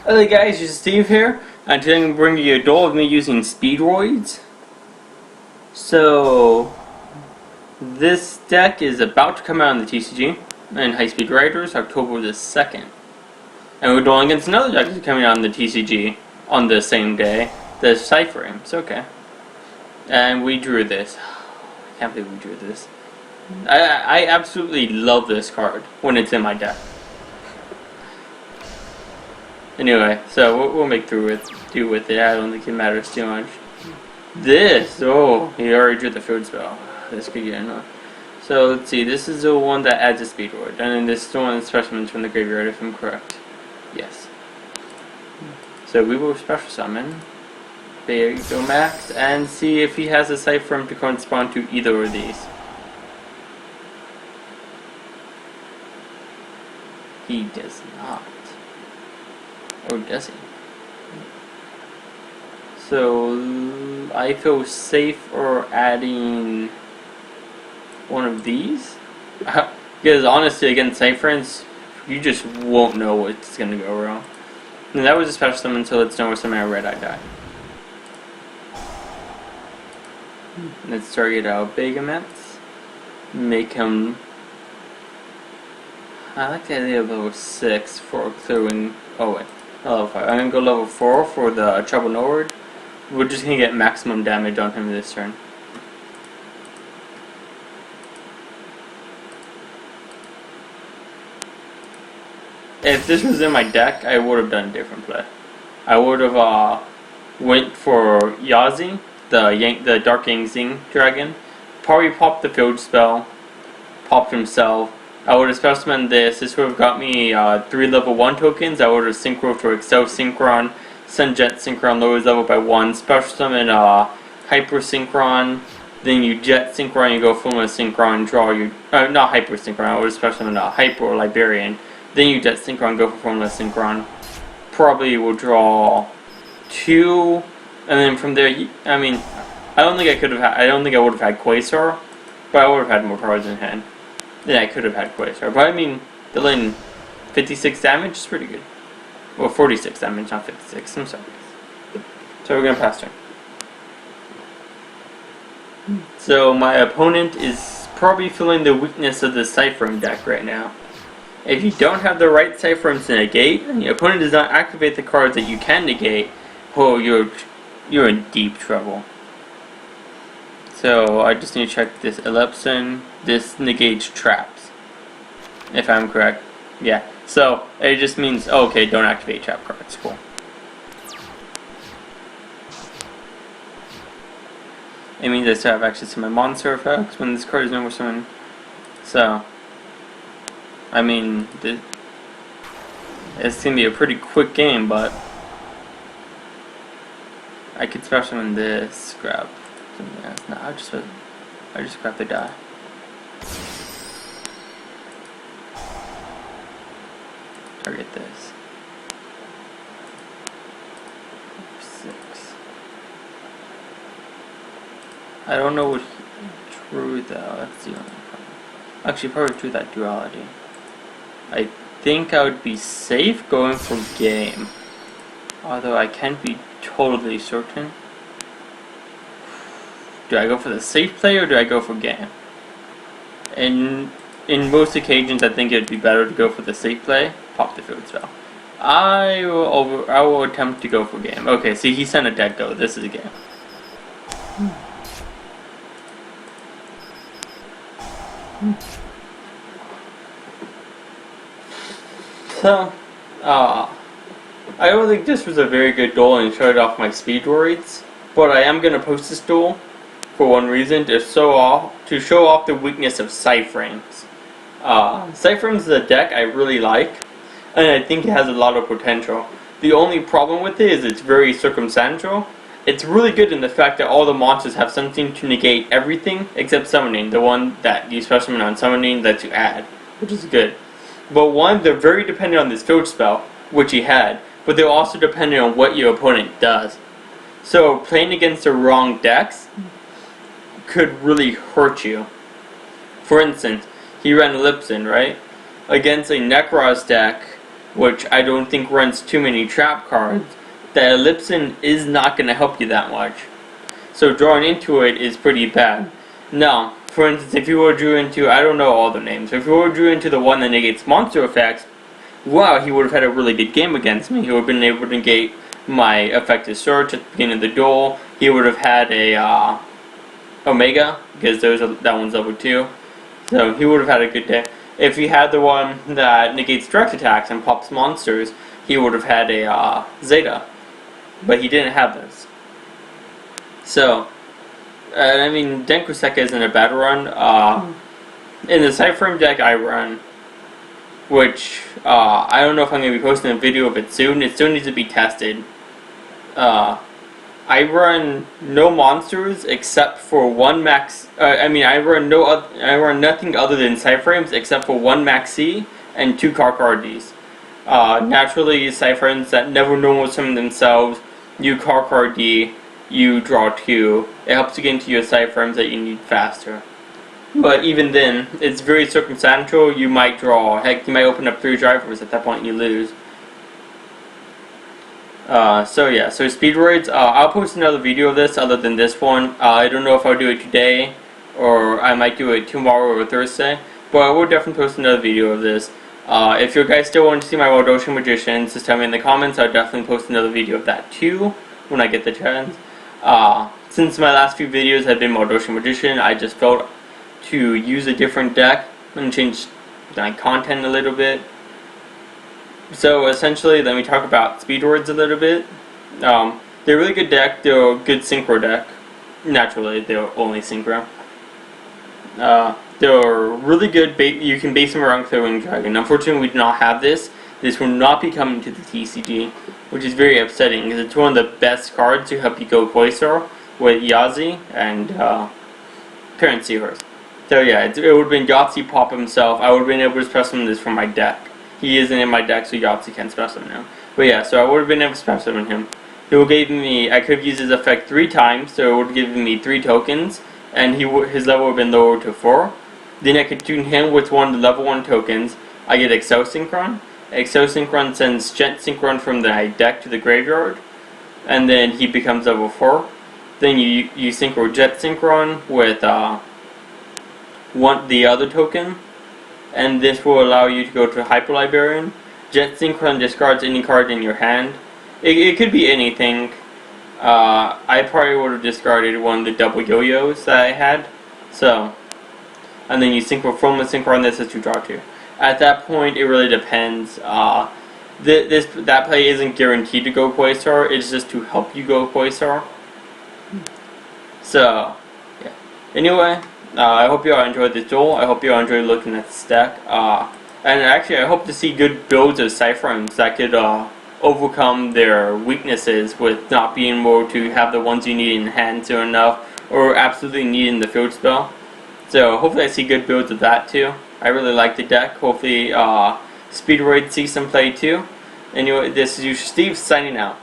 Hello guys, it's Steve here, and today I'm going to bring you a duel of me using Speedroids. So, this deck is about to come out on the TCG in High Speed Riders, October the 2nd. And we're dueling against another deck that's coming out on the TCG on the same day, the Psyframes, okay. And we drew this. I can't believe we drew this. I absolutely love this card when it's in my deck. Anyway, so we'll make do with it. I don't think it matters too much. This, oh, he already drew the food spell. This could get annoying. So let's see, this is the one that adds a Speedroid, and then this is the one that specimens from the graveyard if I'm correct. Yes. So we will special summon. There you go, Max, and see if he has a Psyframe to correspond to either of these. He does not. Or does he? So I feel safe or adding one of these, because honestly, against Psyframes, you just won't know what's gonna go wrong. And that was a special summon, so let's know what's summon a red eye die. Let's target out Begamets. Make him. I like the idea of level 6 for clearing. Oh wait. Level 5. I'm gonna go level 4 for the Trouble Norward. We're just gonna get maximum damage on him this turn. If this was in my deck, I would have done a different play. I would have went for Yazi, the Dark Yangzing Dragon. Probably popped the field spell, popped himself. I would have special summoned this. This would have got me 3 level 1 tokens. I would have synchro for Excel Synchron, Sunjet Synchron lowers level by 1. Special summon Hyper Synchron. Then you Jet Synchron, you go Formula Synchron, draw your. Not Hyper Synchron, I would have special summoned Hyper or Liberian. Then you Jet Synchron, go for Formula Synchron. Probably will draw 2. And then from there, I mean, I don't think I would have had Quasar, but I would have had more cards in hand. Yeah, I could have had Quasar, but I mean, dealing 56 damage is pretty good. Well, 46 damage, not 56, I'm sorry. So we're gonna pass turn. So my opponent is probably feeling the weakness of the Psyframe deck right now. If you don't have the right Psyframes to negate, and your opponent does not activate the cards that you can negate, oh, you're in deep trouble. So I just need to check this Ellipson. This negates traps, if I'm correct. Yeah. So it just means, oh, okay, don't activate trap cards. Cool. It means I still have access to my monster effects when this card is no more summoned. So, I mean, it's gonna be a pretty quick game, but I could special summon this, grab something else. No, I just grab the die. Target this. 6. I don't know what he drew though. That's the only problem. Actually, probably drew that duality. I think I would be safe going for game, although I can't be totally certain. Do I go for the safe play or do I go for game? In most occasions, I think it would be better to go for the safe play. Pop the field spell. I will attempt to go for game. Okay, see, he sent a deck go. This is a game. So, I don't think this was a very good duel and showed off my Speedroids, but I am gonna post this duel for one reason, to show off the weakness of Psyframes. Psyframes is a deck I really like, and I think it has a lot of potential. The only problem with it is it's very circumstantial. It's really good in the fact that all the monsters have something to negate everything except summoning. The one that you special summon on summoning lets you add, which is good. But one, they're very dependent on this field spell, which he had, but they're also dependent on what your opponent does. So playing against the wrong decks could really hurt you. For instance, he ran Lipson, right? Against a Necros deck which I don't think runs too many trap cards, that Ellipsin is not going to help you that much. So drawing into it is pretty bad. Now, for instance, if you were drew into, I don't know all the names, if you were drew into the one that negates monster effects, wow, he would have had a really good game against me. He would have been able to negate my effective search at the beginning of the duel. He would have had a Omega, because that one's level 2. So he would have had a good day. If he had the one that negates direct attacks and pops monsters, he would have had a Zeta. But he didn't have this. So, I mean, Denkuseka isn't a bad run. In the Psyframe deck I run, which I don't know if I'm going to be posting a video of it soon. It still needs to be tested. I run no monsters except for one max. I run nothing other than Psyframes except for one Maxi and 2 Karkards. Naturally, Psyframes that never normal summon themselves, you Karkard, you draw 2. It helps you get into your Psyframes that you need faster. But even then, it's very circumstantial. You might draw, heck, you might open up 3 drivers. At that point, you lose. So Speedroids, I'll post another video of this other than this one. I don't know if I'll do it today, or I might do it tomorrow or Thursday, but I will definitely post another video of this. If you guys still want to see my Waldoshan Magicians, just tell me in the comments. I'll definitely post another video of that too, when I get the chance. Since my last few videos have been Waldoshan Magician, I just felt to use a different deck and change my content a little bit. So essentially, let me talk about Speedroids a little bit. They're a really good deck. They're a good synchro deck. Naturally, they're only synchro. They're really good. You can base them around Clearwing Dragon. Unfortunately, we do not have this. This will not be coming to the TCG, which is very upsetting because it's one of the best cards to help you go Quasar with Yazi and Parent Seahorse. So yeah, it would have been Yahtzee Pop himself. I would have been able to specimen this from my deck. He isn't in my deck, so Yahtzee can't specimen him. But yeah, so I would have been able to specimen him. He would have given me, I could have used his effect 3 times, so it would have given me 3 tokens, and his level would have been lowered to 4. Then I could tune him with one of the level 1 tokens. I get Exosynchron. Exosynchron sends Jet Synchron from the deck to the graveyard, and then he becomes level 4. Then you synchro Jet Synchron with the other token, and this will allow you to go to Hyper Librarian. Jet Synchron discards any card in your hand. It could be anything. I probably would have discarded one of the double yo-yos that I had. So, and then you synchro from the Synchron this is to draw 2. At that point, it really depends. That play isn't guaranteed to go Quasar. It's just to help you go Quasar. So, yeah. Anyway. I hope you all enjoyed this duel. I hope you all enjoyed looking at this deck. And actually, I hope to see good builds of Psyframes that could overcome their weaknesses with not being able to have the ones you need in hand soon enough, or absolutely needing the field spell. So hopefully I see good builds of that too. I really like the deck. Hopefully Speedroids sees some play too. Anyway, this is Yuusha Steve signing out.